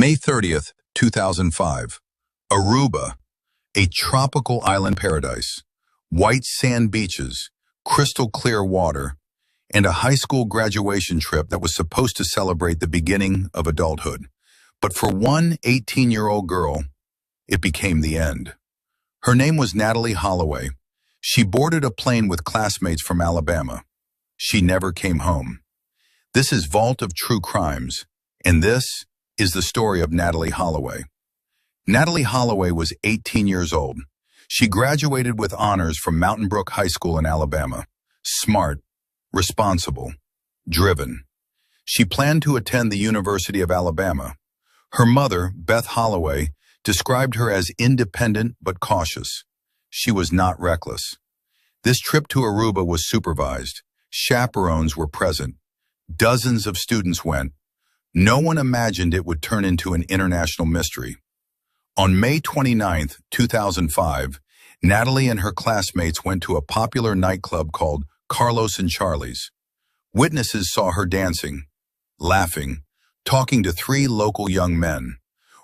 May 30th, 2005. Aruba, a tropical island paradise. White sand beaches, crystal clear water, and a high school graduation trip that was supposed to celebrate the beginning of adulthood. But for one 18-year-old girl, it became the end. Her name was Natalee Holloway. She boarded a plane with classmates from Alabama. She never came home. This is Vault of True Crimes, and this is the story of Natalee Holloway. Natalee Holloway was 18 years old. She graduated with honors from Mountain Brook High School in Alabama. Smart, responsible, driven. She planned to attend the University of Alabama. Her mother, Beth Holloway, described her as independent but cautious. She was not reckless. This trip to Aruba was supervised. Chaperones were present. Dozens of students went. No one imagined it would turn into an international mystery. On May 29, 2005, Natalee and her classmates went to a popular nightclub called Carlos and Charlie's. Witnesses saw her dancing, laughing, talking to three local young men.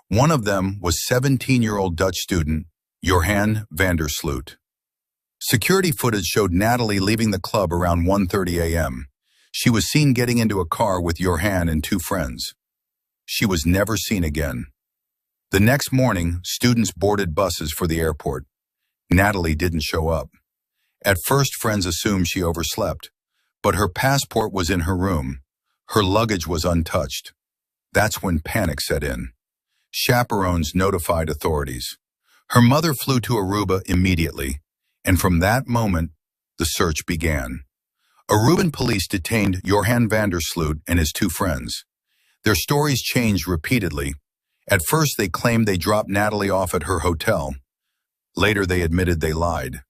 One of them was 17-year-old Dutch student Johan van der Sloot. Security footage showed Natalee leaving the club around 1:30 a.m. She was seen getting into a car with Johan and two friends. She was never seen again. The next morning, students boarded buses for the airport. Natalee didn't show up. At first, friends assumed she overslept, but her passport was in her room. Her luggage was untouched. That's when panic set in. Chaperones notified authorities. Her mother flew to Aruba immediately, and from that moment, the search began. Aruban police detained Johan van der Sloot and his two friends. Their stories changed repeatedly. At first, they claimed they dropped Natalee off at her hotel. Later, they admitted they lied.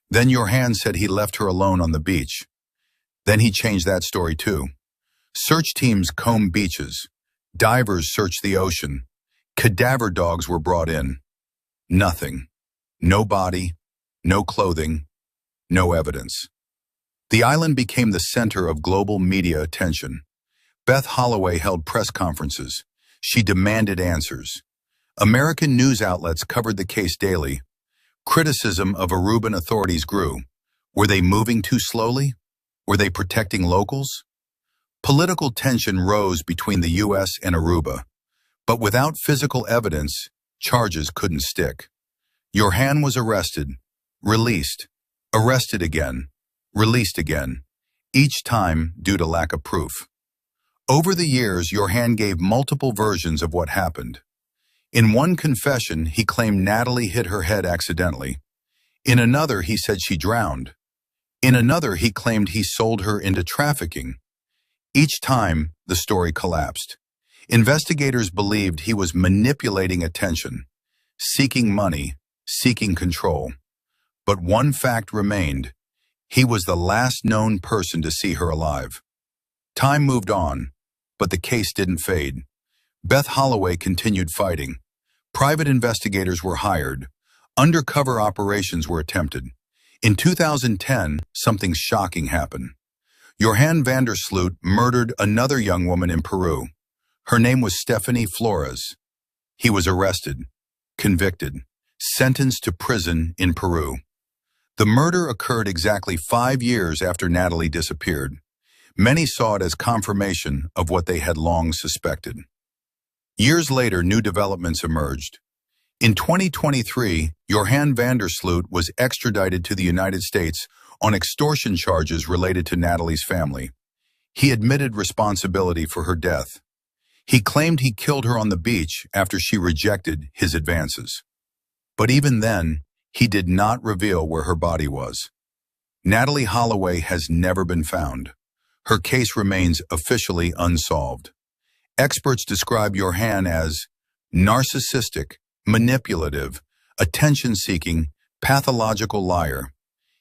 Then Johan said he left her alone on the beach. Then he changed that story too. Search teams combed beaches. Divers searched the ocean. Cadaver dogs were brought in. Nothing. No body, no clothing, no evidence. The island became the center of global media attention. Beth Holloway held press conferences. She demanded answers. American news outlets covered the case daily. Criticism of Aruban authorities grew. Were they moving too slowly? Were they protecting locals? Political tension rose between the U.S. and Aruba. But without physical evidence, charges couldn't stick. Johan was arrested, released, arrested again, released again, each time due to lack of proof. Over the years, Johan gave multiple versions of what happened. In one confession, he claimed Natalee hit her head accidentally. In another, he said she drowned. In another, he claimed he sold her into trafficking. Each time, the story collapsed. Investigators believed he was manipulating attention, seeking money, seeking control. But one fact remained. He was the last known person to see her alive. Time moved on, but the case didn't fade. Beth Holloway continued fighting. Private investigators were hired. Undercover operations were attempted. In 2010, something shocking happened. Johan van der Sloot murdered another young woman in Peru. Her name was Stephanie Flores. He was arrested, convicted, sentenced to prison in Peru. The murder occurred exactly 5 years after Natalee disappeared. Many saw it as confirmation of what they had long suspected. Years later, new developments emerged. In 2023, Johan van der Sloot was extradited to the United States on extortion charges related to Natalee's family. He admitted responsibility for her death. He claimed he killed her on the beach after she rejected his advances. But even then, he did not reveal where her body was. Natalee Holloway has never been found. Her case remains officially unsolved. Experts describe Johan as narcissistic, manipulative, attention-seeking, pathological liar.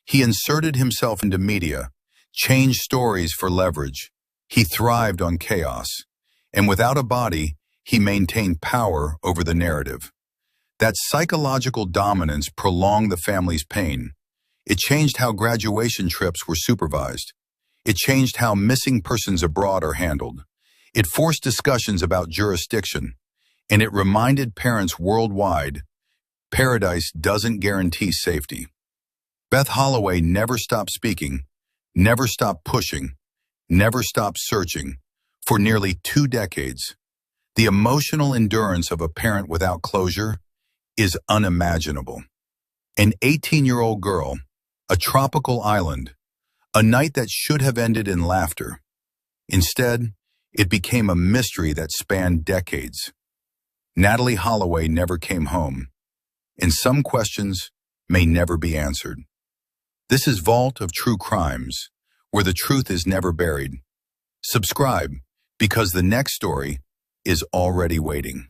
He inserted himself into media, changed stories for leverage. He thrived on chaos. And without a body, he maintained power over the narrative. That psychological dominance prolonged the family's pain. It changed how graduation trips were supervised. It changed how missing persons abroad are handled. It forced discussions about jurisdiction. and it reminded parents worldwide, paradise doesn't guarantee safety. Beth Holloway never stopped speaking, never stopped pushing, never stopped searching. For nearly 2 decades, the emotional endurance of a parent without closure is unimaginable. An 18-year-old girl, a tropical island, a night that should have ended in laughter. Instead, it became a mystery that spanned decades. Natalee Holloway never came home, and some questions may never be answered. This is Vault of True Crimes, where the truth is never buried. Subscribe, because the next story is already waiting.